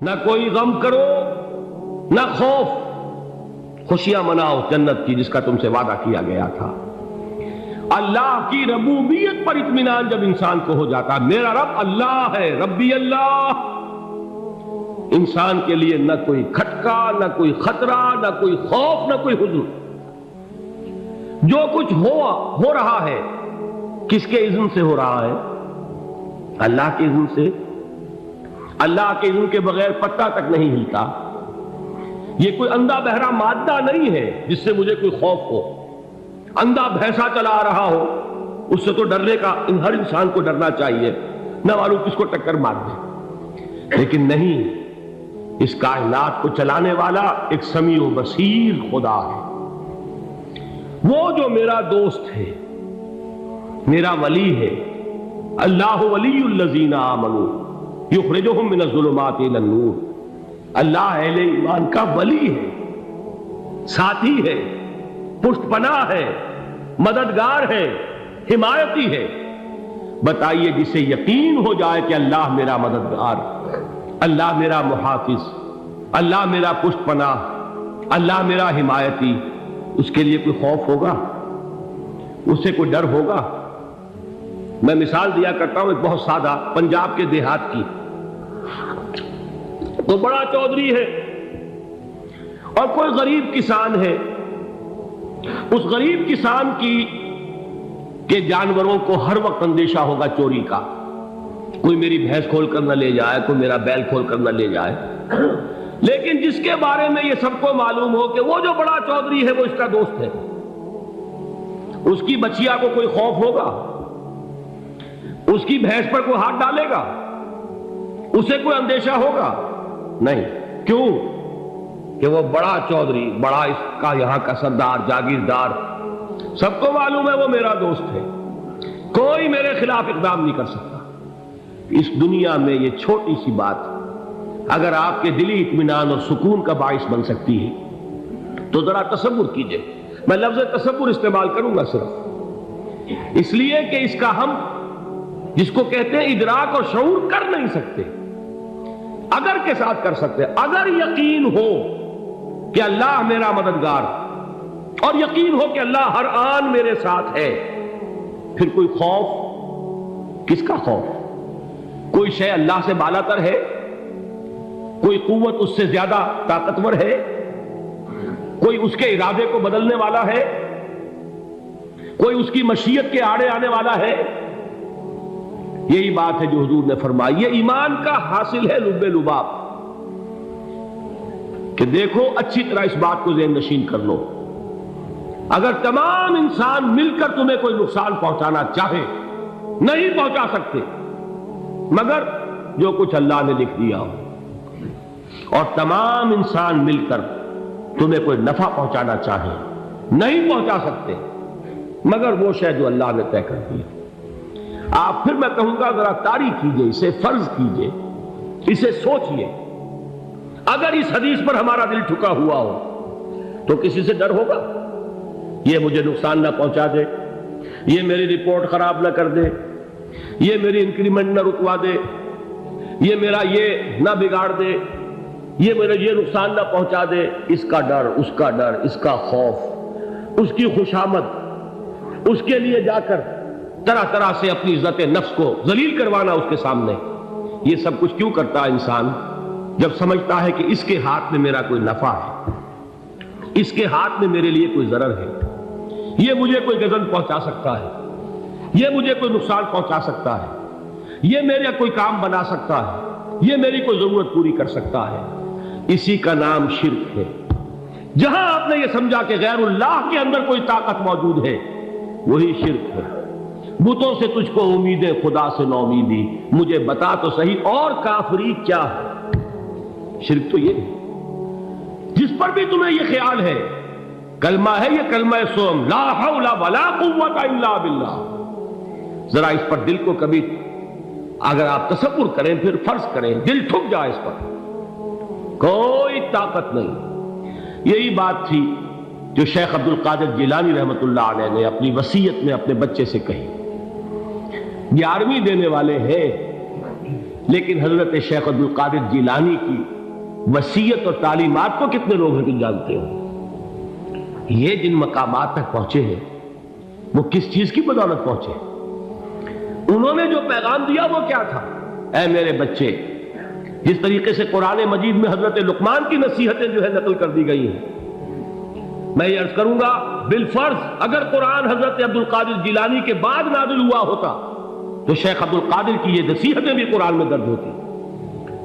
نہ کوئی غم کرو نہ خوف، خوشیاں مناؤ جنت کی جس کا تم سے وعدہ کیا گیا تھا۔ اللہ کی ربوبیت پر اطمینان جب انسان کو ہو جاتا، میرا رب اللہ ہے، ربی اللہ، انسان کے لیے نہ کوئی کھٹکا، نہ کوئی خطرہ، نہ کوئی خوف، نہ کوئی حزن۔ جو کچھ ہو رہا ہے کس کے اذن سے ہو رہا ہے؟ اللہ کے اذن سے۔ اللہ کے اذن کے بغیر پتا تک نہیں ہلتا۔ یہ کوئی اندھا بہرا مادہ نہیں ہے جس سے مجھے کوئی خوف ہو۔ اندھا بھینسا چلا آ رہا ہو اس سے تو ڈرنے کا ہر انسان کو ڈرنا چاہیے، نہ معلوم کس کو ٹکر مار دے۔ لیکن نہیں، اس کائنات کو چلانے والا ایک سمیع و بصیر خدا ہے۔ وہ جو میرا دوست ہے، میرا ولی ہے۔ اللہ ولی الذین آمنوا یخرجہم من الظلمات الی النور۔ اللہ اہل ایمان کا ولی ہے، ساتھی ہے، پشت پناہ ہے، مددگار ہے، حمایتی ہے۔ بتائیے جسے یقین ہو جائے کہ اللہ میرا مددگار، اللہ میرا محافظ، اللہ میرا پشت پناہ، اللہ میرا حمایتی، اس کے لیے کوئی خوف ہوگا؟ اس سے کوئی ڈر ہوگا؟ میں مثال دیا کرتا ہوں ایک بہت سادہ، پنجاب کے دیہات کی۔ تو بڑا چودھری ہے اور کوئی غریب کسان ہے۔ اس غریب کسان کے جانوروں کو ہر وقت اندیشہ ہوگا چوری کا، کوئی میری بھینس کھول کر نہ لے جائے، کوئی میرا بیل کھول کر نہ لے جائے۔ لیکن جس کے بارے میں یہ سب کو معلوم ہو کہ وہ جو بڑا چودھری ہے وہ اس کا دوست ہے، اس کی بچیا کو کوئی خوف ہوگا؟ اس کی بھینس پر کوئی ہاتھ ڈالے گا؟ اسے کوئی اندیشہ ہوگا؟ نہیں۔ کیوں؟ کہ وہ بڑا چودھری، بڑا اس کا یہاں کا سردار، جاگیردار، سب کو معلوم ہے وہ میرا دوست ہے، کوئی میرے خلاف اقدام نہیں کر سکتا۔ اس دنیا میں یہ چھوٹی سی بات اگر آپ کے دلی اطمینان اور سکون کا باعث بن سکتی ہے تو ذرا تصور کیجئے۔ میں لفظ تصور استعمال کروں گا صرف اس لیے کہ اس کا ہم جس کو کہتے ہیں ادراک اور شعور کر نہیں سکتے، اگر کے ساتھ کر سکتے۔ اگر یقین ہو کہ اللہ میرا مددگار اور یقین ہو کہ اللہ ہر آن میرے ساتھ ہے، پھر کوئی خوف؟ کس کا خوف؟ کوئی شے اللہ سے بالا تر ہے؟ کوئی قوت اس سے زیادہ طاقتور ہے؟ کوئی اس کے ارادے کو بدلنے والا ہے؟ کوئی اس کی مشیت کے آڑے آنے والا ہے؟ یہی بات ہے جو حضور نے فرمائی۔ یہ ایمان کا حاصل ہے لب لباب، کہ دیکھو اچھی طرح اس بات کو ذہن نشین کر لو، اگر تمام انسان مل کر تمہیں کوئی نقصان پہنچانا چاہے نہیں پہنچا سکتے، مگر جو کچھ اللہ نے لکھ دیا ہو، اور تمام انسان مل کر تمہیں کوئی نفع پہنچانا چاہے نہیں پہنچا سکتے، مگر وہ شے جو اللہ نے طے کر دیا۔ آپ پھر میں کہوں گا ذرا طاری کیجئے، اسے فرض کیجئے، اسے سوچئے۔ اگر اس حدیث پر ہمارا دل ٹھکا ہوا ہو تو کسی سے ڈر ہوگا؟ یہ مجھے نقصان نہ پہنچا دے، یہ میری رپورٹ خراب نہ کر دے، یہ میری انکریمنٹ نہ رکوا دے، یہ میرا یہ نہ بگاڑ دے، یہ میرا یہ نقصان نہ پہنچا دے۔ اس کا ڈر، اس کا ڈر، اس کا خوف، اس کی خوشامد، اس کے لیے جا کر طرح طرح سے اپنی عزت نفس کو ذلیل کروانا اس کے سامنے، یہ سب کچھ کیوں کرتا ہے انسان؟ جب سمجھتا ہے کہ اس کے ہاتھ میں میرا کوئی نفع ہے، اس کے ہاتھ میں میرے لیے کوئی ضرر ہے، یہ مجھے کوئی غضب پہنچا سکتا ہے، یہ مجھے کوئی نقصان پہنچا سکتا ہے، یہ میرا کوئی کام بنا سکتا ہے، یہ میری کوئی ضرورت پوری کر سکتا ہے، اسی کا نام شرک ہے۔ جہاں آپ نے یہ سمجھا کہ غیر اللہ کے اندر کوئی طاقت موجود ہے، وہی شرک ہے۔ بتوں سے تجھ کو امید ہے، خدا سے نو امیدی، مجھے بتا تو صحیح اور کافری کیا ہے؟ شرک تو یہ ہے جس پر بھی تمہیں یہ خیال ہے، کلمہ ہے یہ کلمہ سوم، لا حول ولا قوت الا باللہ۔ ذرا اس پر دل کو کبھی اگر آپ تصور کریں، پھر فرض کریں، دل ٹھک جائے اس پر، کوئی طاقت نہیں۔ یہی بات تھی جو شیخ عبد القادر جیلانی رحمۃ اللہ علیہ نے اپنی وصیت میں اپنے بچے سے کہی۔ 11ویں دینے والے ہیں لیکن حضرت شیخ عبد القادر جیلانی کی وصیت اور تعلیمات کو کتنے لوگ ہیں تم جانتے ہو؟ یہ جن مقامات تک پہنچے ہیں وہ کس چیز کی بدولت پہنچے؟ انہوں نے جو پیغام دیا وہ کیا تھا؟ اے میرے بچے، جس طریقے سے قرآن مجید میں حضرت لقمان کی نصیحتیں جو ہے نقل کر دی گئی ہیں، میں یہ عرض کروں گا بالفرض اگر قرآن حضرت عبد القادر جیلانی کے بعد نازل ہوا ہوتا تو شیخ عبد القادر کی یہ نصیحتیں بھی قرآن میں درج ہوتی۔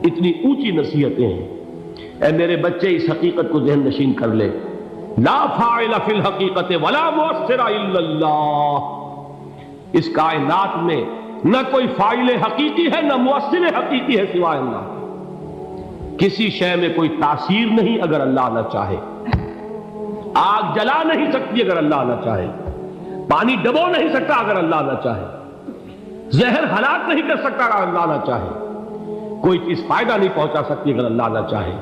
اتنی اونچی نصیحتیں ہیں۔ اے میرے بچے، اس حقیقت کو ذہن نشین کر لے، لا فاعل فی الحقیقت ولا مؤثر الا اللہ۔ اس کائنات میں نہ کوئی فاعل حقیقی ہے نہ مؤثر حقیقی ہے سوائے اللہ۔ کسی شے میں کوئی تاثیر نہیں اگر اللہ نہ چاہے۔ آگ جلا نہیں سکتی اگر اللہ نہ چاہے، پانی ڈبو نہیں سکتا اگر اللہ نہ چاہے، زہر ہلاک نہیں کر سکتا اگر اللہ نہ چاہے، کوئی چیز فائدہ نہیں پہنچا سکتی اگر اللہ نہ چاہے۔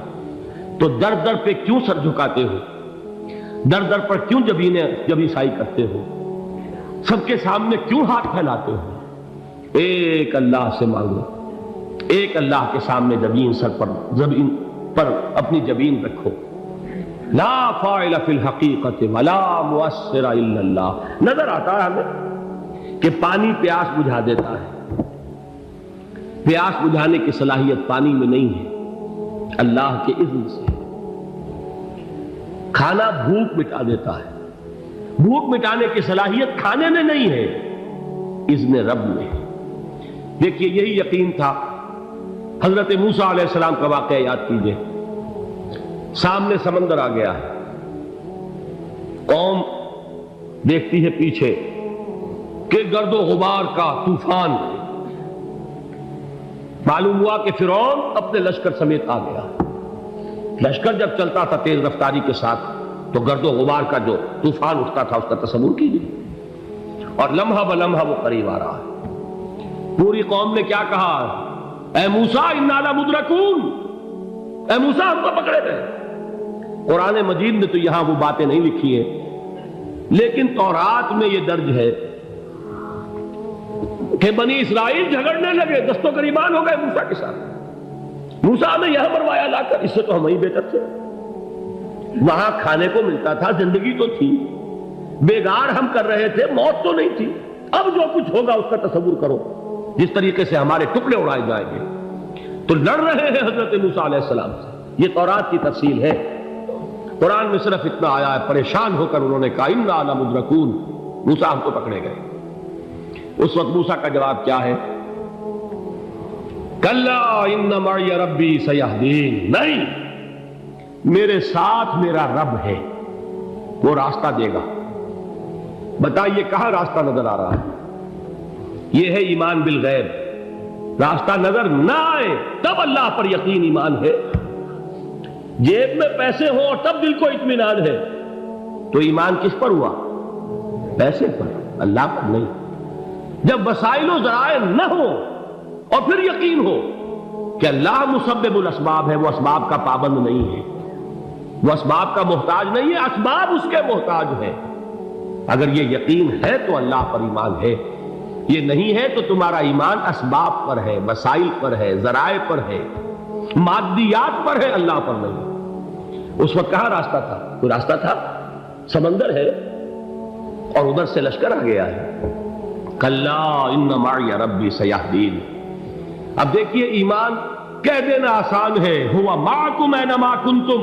تو در در پہ کیوں سر جھکاتے ہو؟ در در پر کیوں جبیں سائی کرتے ہو؟ سب کے سامنے کیوں ہاتھ پھیلاتے ہو؟ ایک اللہ سے مانگو، ایک اللہ کے سامنے زمین پر اپنی جبین رکھو۔ لا فاعل فی الحقیقت ولا مؤثر الا اللہ۔ نظر آتا ہے ہمیں کہ پانی پیاس بجھا دیتا ہے، پیاس بجھانے کی صلاحیت پانی میں نہیں ہے، اللہ کے اذن سے۔ کھانا بھوک مٹا دیتا ہے، بھوک مٹانے کی صلاحیت کھانے میں نہیں ہے، اذن رب میں۔ دیکھیے یہی یقین تھا حضرت موسیٰ علیہ السلام کا واقعہ یاد کیجئے۔ سامنے سمندر آ گیا ہے، قوم دیکھتی ہے پیچھے کہ گرد و غبار کا طوفان، معلوم ہوا کہ فرعون اپنے لشکر سمیت آ گیا۔ لشکر جب چلتا تھا تیز رفتاری کے ساتھ تو گرد و غبار کا جو طوفان اٹھتا تھا اس کا تصور کیجیے، اور لمحہ بلمحہ وہ قریب آ رہا ہے۔ پوری قوم نے کیا کہا؟ اے موسیٰ انا لمدرکون، اے موسیٰ ہم کو پکڑے گئے۔ قرآن مجید میں تو یہاں وہ باتیں نہیں لکھی ہیں، لیکن تورات میں یہ درج ہے کہ بنی اسرائیل جھگڑنے لگے، دست و گریبان ہو گئے موسیٰ کے ساتھ۔ موسیٰ نے یہاں مروایا لا کر، اس سے تو ہم ہی بہتر تھے، وہاں کھانے کو ملتا تھا، زندگی تو تھی، بیگار ہم کر رہے تھے، موت تو نہیں تھی۔ اب جو کچھ ہوگا اس کا تصور کرو، جس طریقے سے ہمارے ٹکڑے اڑائے جائیں گے۔ تو لڑ رہے ہیں حضرت موسیٰ علیہ السلام سے، یہ تورات کی تفصیل ہے۔ قرآن میں صرف اتنا آیا ہے، پریشان ہو کر انہوں نے کہا انا لمدرکون، موسیٰ ہم کو پکڑے گئے۔ اس وقت موسیٰ کا جواب کیا ہے؟ کلا ان معی ربی سیہدین، نہیں، میرے ساتھ میرا رب ہے، وہ راستہ دے گا۔ بتائیے کہاں راستہ نظر آ رہا ہے؟ یہ ہے ایمان بالغیب۔ راستہ نظر نہ آئے تب اللہ پر یقین ایمان ہے۔ جیب میں پیسے ہوں اور تب دل کو اطمینان ہے تو ایمان کس پر ہوا؟ پیسے پر، اللہ پر نہیں۔ جب وسائل و ذرائع نہ ہو اور پھر یقین ہو کہ اللہ مسبب الاسباب ہے، وہ اسباب کا پابند نہیں ہے، وہ اسباب کا محتاج نہیں ہے، اسباب اس کے محتاج ہے۔ اگر یہ یقین ہے تو اللہ پر ایمان ہے، یہ نہیں ہے تو تمہارا ایمان اسباب پر ہے، وسائل پر ہے، ذرائع پر ہے، مادیات پر ہے، اللہ پر نہیں۔ اس وقت کہاں راستہ تھا؟ کوئی راستہ تھا؟ سمندر ہے اور ادھر سے لشکر آ گیا ہے۔ کلا ان معی ربی سیہدین۔ اب دیکھیے ایمان کہہ دینا آسان ہے، ہوا معکم اینما کنتم،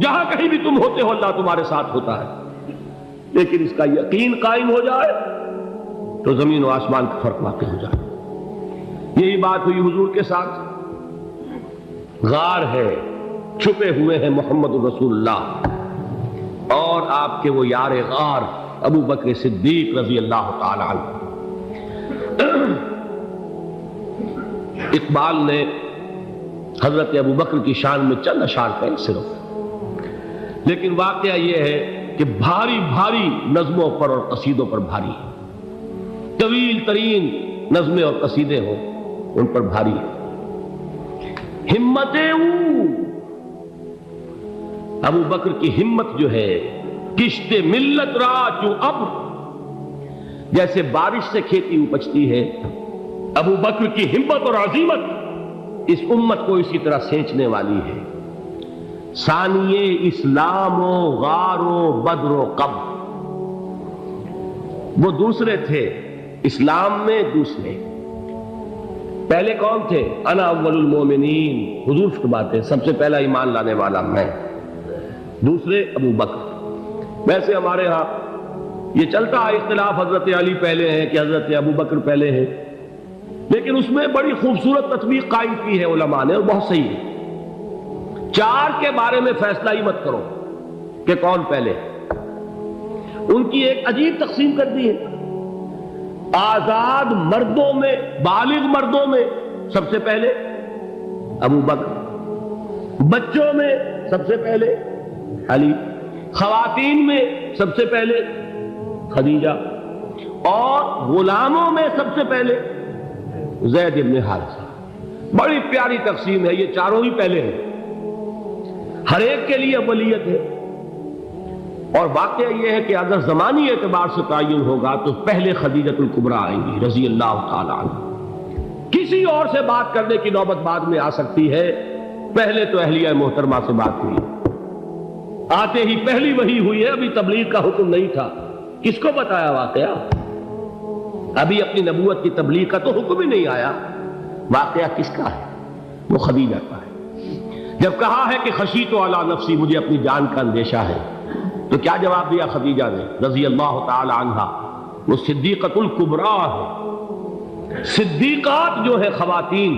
جہاں کہیں بھی تم ہوتے ہو اللہ تمہارے ساتھ ہوتا ہے، لیکن اس کا یقین قائم ہو جائے تو زمین و آسمان کا فرق واقع ہو جائے۔ یہی بات ہوئی حضور کے ساتھ۔ غار ہے، چھپے ہوئے ہیں محمد رسول اللہ اور آپ کے وہ یار غار ابو بکر صدیق رضی اللہ تعالی عنہ۔ اقبال نے حضرت ابو بکر کی شان میں چند اشعار کہے صرف، لیکن واقعہ یہ ہے کہ بھاری بھاری نظموں پر اور قصیدوں پر بھاری ہے، طویل ترین نظمیں اور قصیدے ہوں ان پر بھاری ہے۔ ہمتیں ابو بکر کی ہمت جو ہے، کشت ملت را جو ابر، جیسے بارش سے کھیتی اپجتی ہے، ابو بکر کی ہمت اور عزیمت اس امت کو اسی طرح سینچنے والی ہے۔ ثانیے اسلام و غار و بدر و قبر، وہ دوسرے تھے اسلام میں، دوسرے پہلے کون تھے؟ انا اول المومنین، حضور فرماتے سب سے پہلا ایمان لانے والا میں، دوسرے ابو بکر۔ ویسے ہمارے ہاں یہ چلتا ہے اختلاف، حضرت علی پہلے ہیں کہ حضرت ابو بکر پہلے ہیں، لیکن اس میں بڑی خوبصورت تطبیق قائم کی ہے علماء نے، اور بہت صحیح ہے۔ چار کے بارے میں فیصلہ ہی مت کرو کہ کون پہلے، ان کی ایک عجیب تقسیم کر دی ہے۔ آزاد مردوں میں، بالغ مردوں میں سب سے پہلے ابو بکر، بچوں میں سب سے پہلے علی، خواتین میں سب سے پہلے خدیجہ، اور غلاموں میں سب سے پہلے زید بن حارثہ۔ بڑی پیاری تقسیم ہے، یہ چاروں ہی پہلے ہیں، ہر ایک کے لیے اولیت ہے۔ اور واقعہ یہ ہے کہ اگر زمانی اعتبار سے تعین ہوگا تو پہلے خدیجۃ الکبریٰ آئیں گی رضی اللہ تعالی عنہ، کسی اور سے بات کرنے کی نوبت بعد میں آ سکتی ہے، پہلے تو اہلیہ محترمہ سے بات ہوئی، آتے ہی پہلی وحی ہوئی ہے، ابھی تبلیغ کا حکم نہیں تھا۔ کس کو بتایا واقعہ؟ ابھی اپنی نبوت کی تبلیغ کا تو حکم ہی نہیں آیا، واقعہ کس کا ہے؟ وہ خدیجہ کا ہے۔ جب کہا ہے کہ خشیت علی نفسی، مجھے اپنی جان کا اندیشہ ہے، تو کیا جواب دیا خدیجہ نے رضی اللہ تعالی عنہا؟ وہ صدیقۃ الکبریٰ ہے، صدیقات جو ہے خواتین،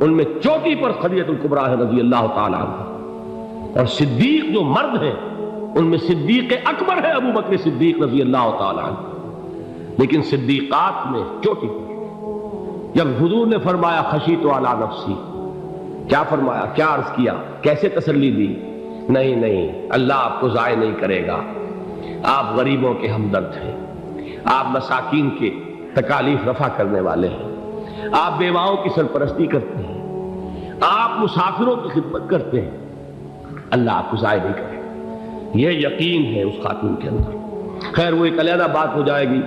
ان میں چوٹی پر خدیجۃ الکبریٰ ہے رضی اللہ تعالی عنہا، اور صدیق جو مرد ہیں ان میں صدیق اکبر ہے ابو بکر صدیق رضی اللہ تعالی عنہ، لیکن صدیقات میں چوٹی پر۔ جب حضور نے فرمایا خشیت علی نفسی، کیا فرمایا، کیا عرض کیا، کیسے تسلی دی؟ نہیں نہیں، اللہ آپ کو ضائع نہیں کرے گا، آپ غریبوں کے ہمدرد ہیں، آپ مساکین کے تکالیف رفع کرنے والے ہیں، آپ بیواؤں کی سرپرستی کرتے ہیں، آپ مسافروں کی خدمت کرتے ہیں، اللہ آپ کو ضائع نہیں کرے گا۔ یہ یقین ہے اس خاتون کے اندر۔ خیر وہ ایک علیحدہ بات ہو جائے گی۔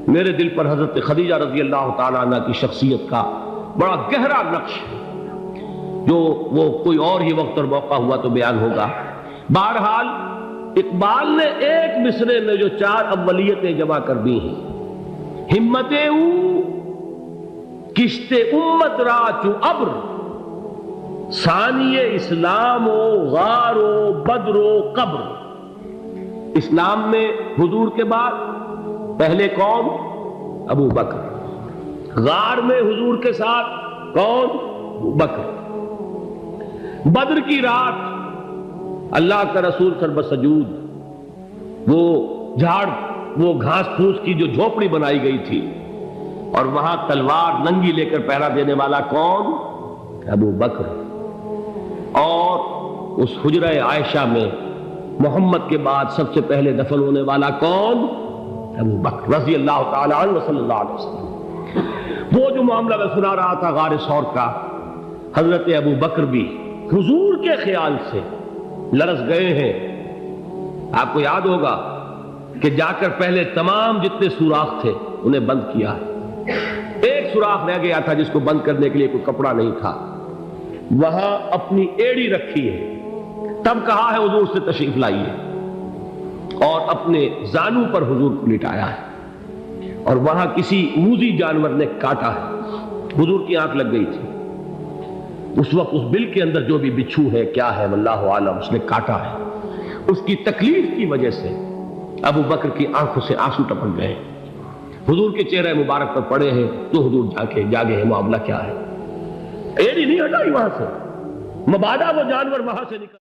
میرے دل پر حضرت خدیجہ رضی اللہ تعالیٰ عنہ کی شخصیت کا بڑا گہرا نقش ہے، جو وہ کوئی اور ہی وقت اور موقع ہوا تو بیان ہوگا۔ بہرحال اقبال نے ایک مصرے میں جو چار اولیتیں جمع کر دی ہیں، ہمت او کشت امت را چو ابر، ثانی اسلام و غار و بدر و قبر۔ اسلام میں حضور کے بعد پہلے کون؟ ابو بکر۔ غار میں حضور کے ساتھ کون؟ ابو بکر۔ بدر کی رات اللہ کا رسول سر بسجود، وہ جھاڑ، وہ گھاس پھوس کی جو جھوپڑی بنائی گئی تھی، اور وہاں تلوار ننگی لے کر پہرا دینے والا کون؟ ابو بکر۔ اور اس حجرہ عائشہ میں محمد کے بعد سب سے پہلے دفن ہونے والا کون؟ ابو بکر رضی اللہ تعالی عنہ صلی اللہ علیہ وسلم۔ وہ جو معاملہ میں سنا رہا تھا غار ثور کا، حضرت ابو بکر بھی حضور کے خیال سے لرز گئے ہیں۔ آپ کو یاد ہوگا کہ جا کر پہلے تمام جتنے سوراخ تھے انہیں بند کیا ہے، ایک سوراخ رہ گیا تھا جس کو بند کرنے کے لیے کوئی کپڑا نہیں تھا، وہاں اپنی ایڑی رکھی ہے، تب کہا ہے حضور سے تشریف لائیے، اور اپنے زانو پر حضور کو لٹایا ہے، اور وہاں کسی موذی جانور نے کاٹا ہے، حضور کی آنکھ لگ گئی تھی، اس وقت اس بل کے اندر جو بھی بچھو ہے کیا ہے واللہ عالم، اس نے کاٹا ہے، اس کی تکلیف کی وجہ سے ابو بکر کی آنکھوں سے آنسو ٹپک گئے، حضور کے چہرے مبارک پر پڑے ہیں، تو حضور جاگے ہیں، معاملہ کیا ہے؟ ایڑی نہیں ہٹائی وہاں سے، مبادا وہ جانور وہاں سے نکل